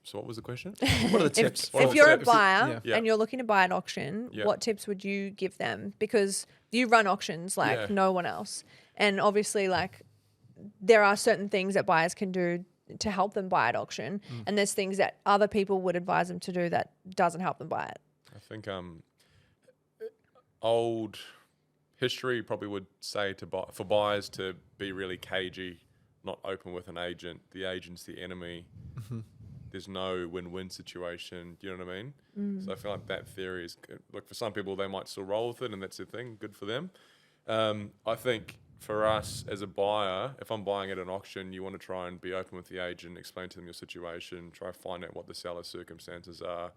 So what was the question? What are the tips? If you're a buyer Yeah. and you're looking to buy an auction, Yeah. what tips would you give them? Because you run auctions like Yeah. no one else. And obviously, like, there are certain things that buyers can do to help them buy at auction. And there's things that other people would advise them to do that doesn't help them buy it. I think old history probably would say for buyers to be really cagey, not open with an agent. The agent's the enemy. There's no win-win situation. Do you know what I mean? So I feel like that theory is good. Like, for some people, they might still roll with it, and that's their thing. Good for them. I think for us as a buyer, if I'm buying at an auction, you want to try and be open with the agent, explain to them your situation, try to find out what the seller's circumstances are,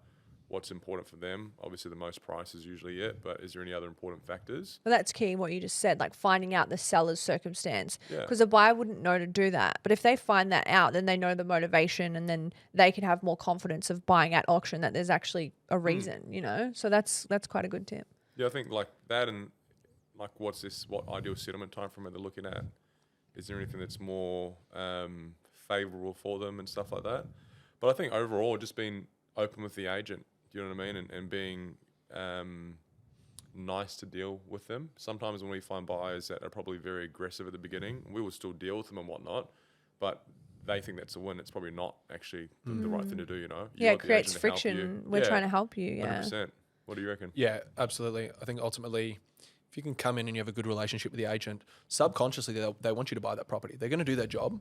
what's important for them. Obviously, the most price is usually it, but is there any other important factors? Well, that's key, what you just said, like finding out the seller's circumstance. Yeah. Because a buyer wouldn't know to do that. But if they find that out, then they know the motivation, and then they can have more confidence of buying at auction that there's actually a reason, you know? So that's quite a good tip. Yeah, I think like that, and like what ideal settlement time frame are they looking at? Is there anything that's more favourable for them and stuff like that? But I think overall, just being open with the agent, do you know what I mean? And being nice to deal with them. Sometimes when we find buyers that are probably very aggressive at the beginning, we will still deal with them and whatnot, but they think that's a win. It's probably not actually the right thing to do, you know? You Yeah, want it the creates agent to help you. friction. We're trying to help you, yeah. 100%. What do you reckon? Yeah, absolutely. I think ultimately, if you can come in and you have a good relationship with the agent, subconsciously they want you to buy that property. They're going to do their job,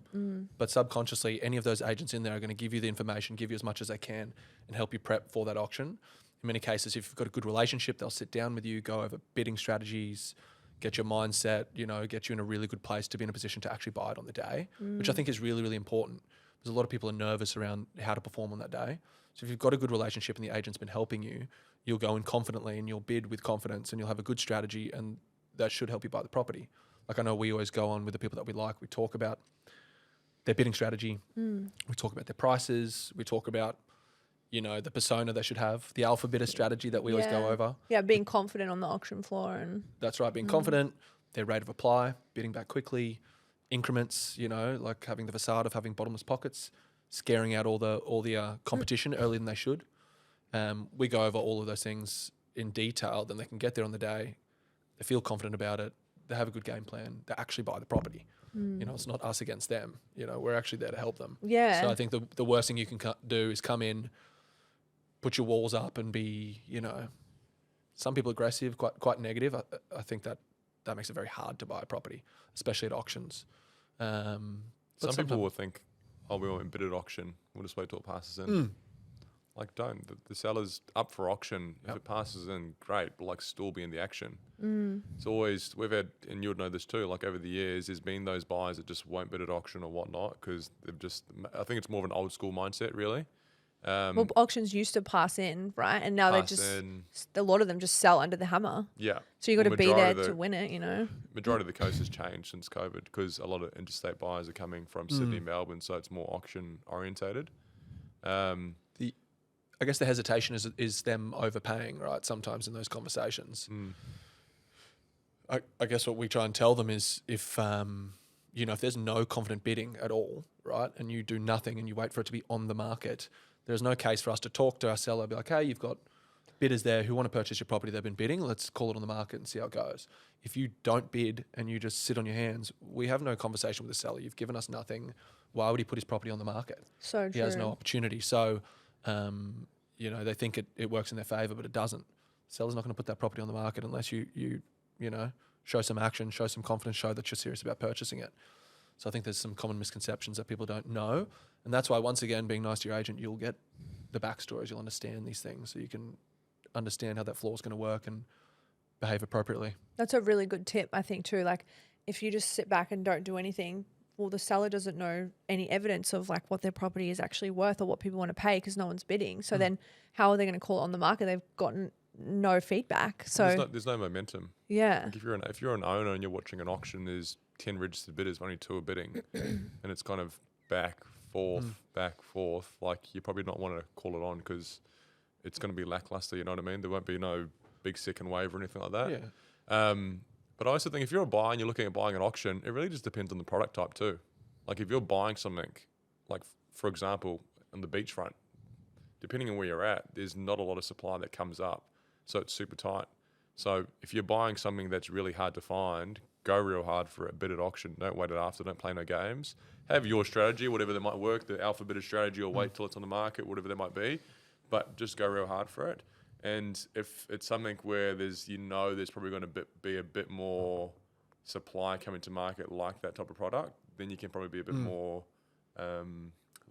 but subconsciously any of those agents in there are going to give you the information, give you as much as they can, and help you prep for that auction. In many cases, if you've got a good relationship, they'll sit down with you, go over bidding strategies, get your mindset, you know, get you in a really good place to be in a position to actually buy it on the day, which I think is really, really important. There's a lot of people are nervous around how to perform on that day. So if you've got a good relationship and the agent's been helping you, you'll go in confidently and you'll bid with confidence and you'll have a good strategy, and that should help you buy the property. Like, I know we always go on with the people that we like. We talk about their bidding strategy. We talk about their prices. We talk about, you know, the persona they should have, the alpha bidder strategy that we always go over. Yeah, being confident on the auction floor. And that's right, being confident, their rate of apply, bidding back quickly, increments, you know, like having the facade of having bottomless pockets, scaring out all the competition earlier than they should. We go over all of those things in detail, then they can get there on the day, they feel confident about it, they have a good game plan, they actually buy the property. You know, it's not us against them. You know, we're actually there to help them. Yeah. So I think the worst thing you can do is come in, put your walls up and be, you know, some people aggressive, quite negative. I think that makes it very hard to buy a property, especially at auctions. Some people will think, oh, we won't bid at auction, we'll just wait till it passes in. Like, don't. The seller's up for auction. If it passes in, great, but like still be in the action. It's always, we've had, and you'd know this too, like over the years, there's been those buyers that just won't bid at auction or whatnot because they've just, I think it's more of an old school mindset, really. Well, auctions used to pass in, right? And now they just, a lot of them just sell under the hammer. Yeah. So you got to be there to win it, you know? Majority of the coast has changed since COVID because a lot of interstate buyers are coming from Sydney and Melbourne, so it's more auction orientated. I guess the hesitation is them overpaying, right? Sometimes in those conversations. I guess what we try and tell them is if, you know, if there's no confident bidding at all, right, and you do nothing and you wait for it to be on the market, there's no case for us to talk to our seller, be like, hey, you've got bidders there who want to purchase your property, they've been bidding, let's call it on the market and see how it goes. If you don't bid and you just sit on your hands, we have no conversation with the seller. You've given us nothing. Why would he put his property on the market? So true. He has no opportunity. So, you know, they think it works in their favour, but it doesn't. The seller's not going to put that property on the market unless you know, show some action, show some confidence, show that you're serious about purchasing it. So I think there's some common misconceptions that people don't know. And that's why, once again, being nice to your agent, you'll get the backstories, you'll understand these things so you can understand how that floor is going to work and behave appropriately. That's a really good tip, I think, too. Like, if you just sit back and don't do anything, well, the seller doesn't know any evidence of like what their property is actually worth or what people want to pay because no one's bidding. So then how are they going to call it on the market? They've gotten no feedback. So there's no momentum. Yeah. Like if you're an owner and you're watching an auction, there's 10 registered bidders, only 2 are bidding, and it's kind of back, forth. Like, you probably not want to call it on because it's going to be lackluster. You know what I mean? There won't be no big second wave or anything like that. Yeah. But I also think if you're a buyer and you're looking at buying an auction, it really just depends on the product type too. Like, if you're buying something, like for example, on the beachfront, depending on where you're at, there's not a lot of supply that comes up. So it's super tight. So if you're buying something that's really hard to find, go real hard for it, bid at auction. Don't wait it after. Don't play no games. Have your strategy, whatever that might work, the alpha bidder strategy, or wait till it's on the market, whatever that might be. But just go real hard for it. And if it's something where there's probably going to be a bit more supply coming to market like that type of product, then you can probably be a bit more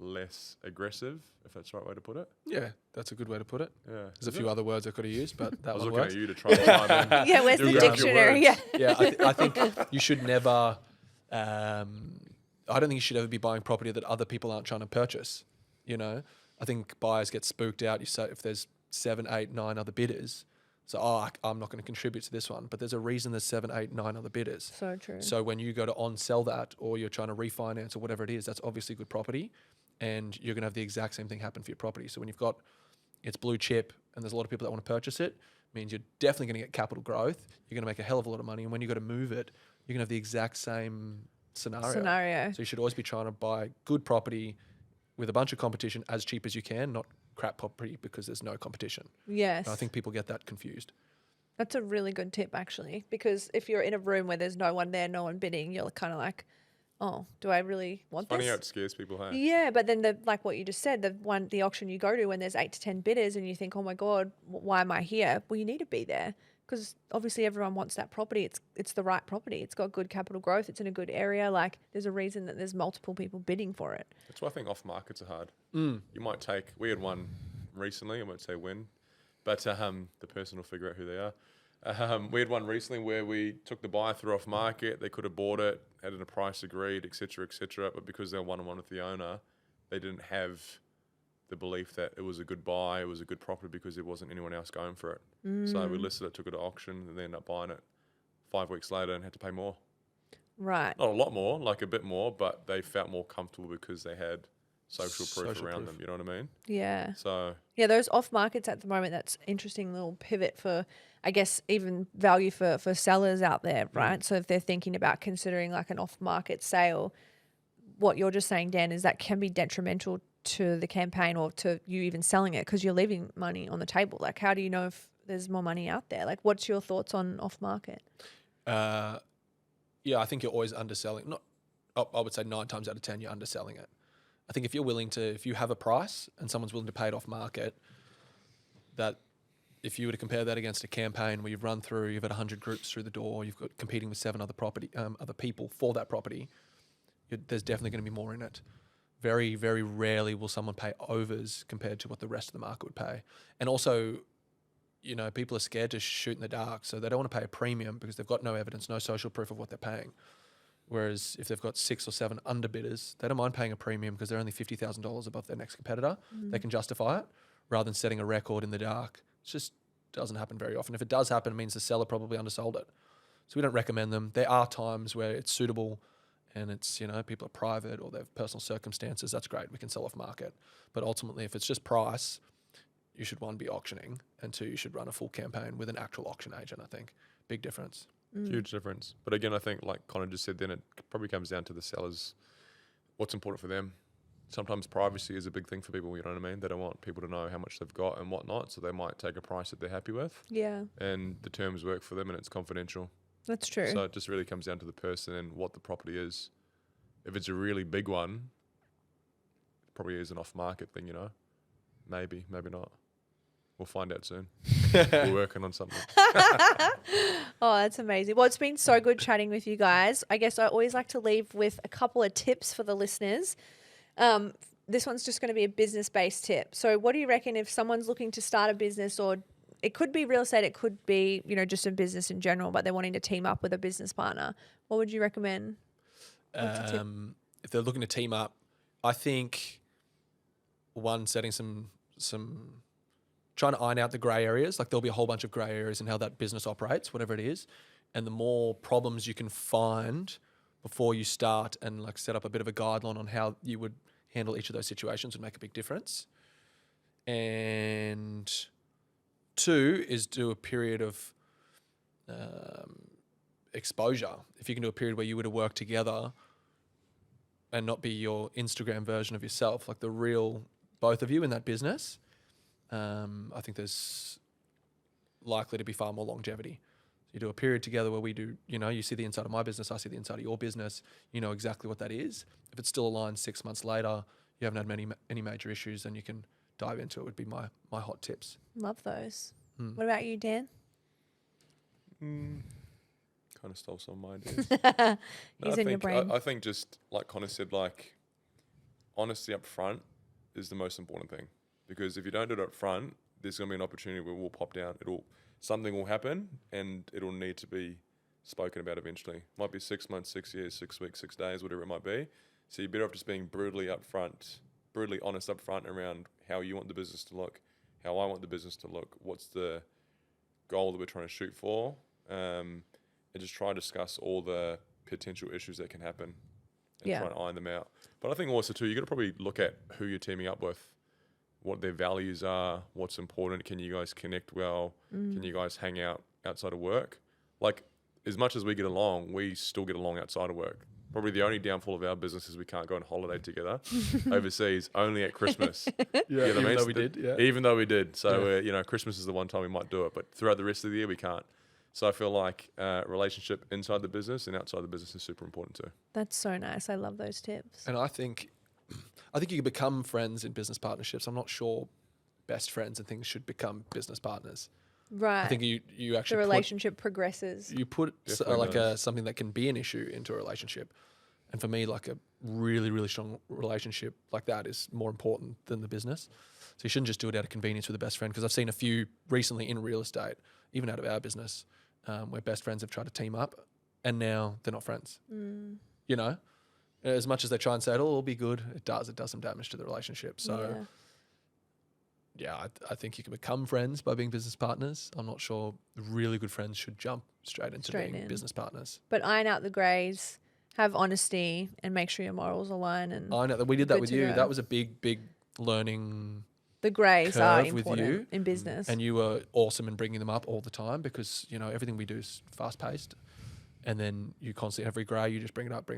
less aggressive, if that's the right way to put it. Yeah, that's a good way to put it. Yeah. There's a few other words I could have used, but that I was one looking works. at you to try and chime in. Yeah, where's the dictionary? Yeah. Yeah, I think you should never. I don't think you should ever be buying property that other people aren't trying to purchase. You know, I think buyers get spooked out. You say if there's 7, 8, 9 other bidders, so I'm not going to contribute to this one. But there's a reason there's 7, 8, 9 other bidders. So true. So when you go to on-sell that, or you're trying to refinance or whatever it is, that's obviously good property, and you're going to have the exact same thing happen for your property. So when you've got it's blue chip and there's a lot of people that want to purchase it, means you're definitely going to get capital growth. You're going to make a hell of a lot of money, and when you got to move it, you're going to have the exact same scenario. So you should always be trying to buy good property with a bunch of competition as cheap as you can, not crap property because there's no competition. Yes. And I think people get that confused. That's a really good tip, actually, because if you're in a room where there's no one there, no one bidding, you're kind of like, oh, do I really want Funny this? how it scares people, hey? Yeah, but then like what you just said, the auction you go to when there's 8 to 10 bidders and you think, oh my God, why am I here? Well, you need to be there because obviously everyone wants that property. It's the right property. It's got good capital growth. It's in a good area. Like there's a reason that there's multiple people bidding for it. That's why I think off markets are hard. You might we had one recently, I won't say when, but the person will figure out who they are. We had one recently where we took the buyer through off market. They could have bought it, had a price agreed, etc., etc. But because they were one-on-one with the owner, they didn't have the belief that it was a good buy, it was a good property because there wasn't anyone else going for it. So we listed it, took it to auction, and they ended up buying it 5 weeks later and had to pay more. Right. Not a lot more, like a bit more, but they felt more comfortable because they had social proof around them. You know what I mean? Yeah. So yeah, those off markets at the moment, that's interesting little pivot for, I guess, even value for sellers out there, right? So if they're thinking about considering like an off market sale, what you're just saying, Dan, is that can be detrimental to the campaign or to you even selling it because you're leaving money on the table. Like, how do you know if there's more money out there? Like, what's your thoughts on off market? Yeah, I think you're always underselling. I would say 9 times out of 10, you're underselling it. I think if you have a price and someone's willing to pay it off market, that if you were to compare that against a campaign where you've had 100 groups through the door, you've got competing with 7 other people for that property, there's definitely going to be more in it. Very, very rarely will someone pay overs compared to what the rest of the market would pay. And also, you know, people are scared to shoot in the dark, so they don't want to pay a premium because they've got no evidence, no social proof of what they're paying. Whereas if they've got 6 or 7 underbidders, they don't mind paying a premium because they're only $50,000 above their next competitor. They can justify it rather than setting a record in the dark. It just doesn't happen very often. If it does happen, it means the seller probably undersold it. So we don't recommend them. There are times where it's suitable and it's, you know, people are private or they have personal circumstances. That's great. We can sell off market. But ultimately, if it's just price, you should, 1, be auctioning, and 2, you should run a full campaign with an actual auction agent, I think. Big difference. huge difference. But again, I think like Connor just said, then it probably comes down to the sellers, what's important for them. Sometimes privacy is a big thing for people, you know what I mean? They don't want people to know how much they've got and whatnot, so they might take a price that they're happy with. Yeah. And the terms work for them and it's confidential. That's true. So it just really comes down to the person and what the property is. If it's a really big one, it probably is an off-market thing, you know? Maybe, maybe not. We'll find out soon. We're working on something. Oh, that's amazing. Well, it's been so good chatting with you guys. I guess I always like to leave with a couple of tips for the listeners. This one's just going to be a business-based tip. So what do you reckon if someone's looking to start a business, or it could be real estate, it could be, you know, just a business in general, but they're wanting to team up with a business partner? What would you recommend? If they're looking to team up, I think setting some trying to iron out the grey areas. Like there'll be a whole bunch of grey areas in how that business operates, whatever it is. And the more problems you can find before you start and like set up a bit of a guideline on how you would handle each of those situations would make a big difference. And 2 is do a period of exposure. If you can do a period where you were to work together and not be your Instagram version of yourself, like the real both of you in that business, I think there's likely to be far more longevity. You do a period together where we do, you see the inside of my business, I see the inside of your business, you know exactly what that is. If it's still aligned 6 months later, you haven't had any major issues, then you can dive into it, would be my hot tips. Love those. What about you, Dan? Kind of stole some of my ideas. He's in your brain. I think just like Connor said, like honesty up front is the most important thing, because if you don't do it up front, there's going to be an opportunity where we'll pop down. Something will happen and it'll need to be spoken about eventually. Might be 6 months, 6 years, 6 weeks, 6 days, whatever it might be. So you're better off just being brutally honest up front around how you want the business to look, how I want the business to look, what's the goal that we're trying to shoot for, and just try to discuss all the potential issues that can happen and try and iron them out. But I think also too, you got to probably look at who you're teaming up with, what their values are, what's important. Can you guys connect well? Can you guys hang out outside of work? Like, as much as we get along, we still get along outside of work. Probably the only downfall of our business is we can't go on holiday together overseas, only at Christmas. Even though we did. Even though we did. So, Christmas is the one time we might do it, but throughout the rest of the year, we can't. So I feel like relationship inside the business and outside the business is super important too. That's so nice. I love those tips. And I think you can become friends in business partnerships. I'm not sure best friends and things should become business partners. Right. I think you actually the relationship progresses. You put something that can be an issue into a relationship. And for me, like a really, really strong relationship like that is more important than the business. So you shouldn't just do it out of convenience with a best friend, because I've seen a few recently in real estate, even out of our business, where best friends have tried to team up and now they're not friends. As much as they try and say it'll all be good, it does some damage to the relationship. So I think you can become friends by being business partners. I'm not sure really good friends should jump straight into being business partners. But iron out the greys, have honesty, and make sure your morals align. And I know that we did that with you. That was a big learning. The greys are with important you in business. And you were awesome in bringing them up all the time, because, everything we do is fast paced. And then you constantly, every grey, you just bring it up,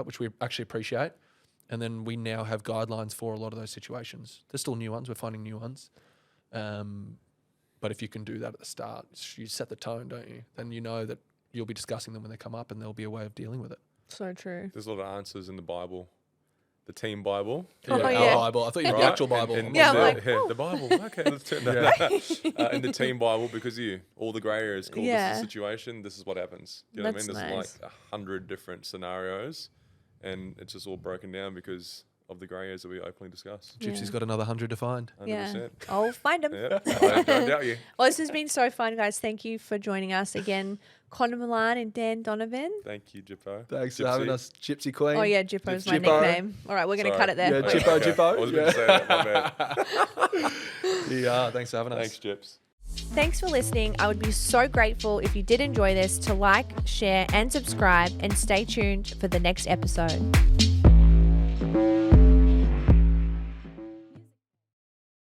which we actually appreciate. And then we now have guidelines for a lot of those situations. There's still new ones. We're finding new ones. But if you can do that at the start, you set the tone, don't you? Then you know that you'll be discussing them when they come up and there'll be a way of dealing with it. So true. There's a lot of answers in the Bible. The team Bible. Our Bible. I thought you meant the actual Bible. The Bible. Okay, let's turn that. In the team Bible, because all the grey areas called this is the situation, this is what happens. You know what I mean? There's like 100 different scenarios, and it's just all broken down because of the grey areas that we openly discuss. Gypsy's got another 100 to find. 100%. Yeah. I'll find them. I don't doubt you. Well, this has been so fun, guys. Thank you for joining us again. Connor, Malan and Dan Donovan. Thank you, Gyppo. Thanks for having us, Gypsy Queen. Oh, yeah, Gyppo's my nickname. All right, we're going to cut it there. Yeah, Gyppo. I was going to say that, my bad. Yeah, thanks for having us. Thanks, Gyps. Thanks for listening. I would be so grateful if you did enjoy this to like, share, and subscribe, and stay tuned for the next episode.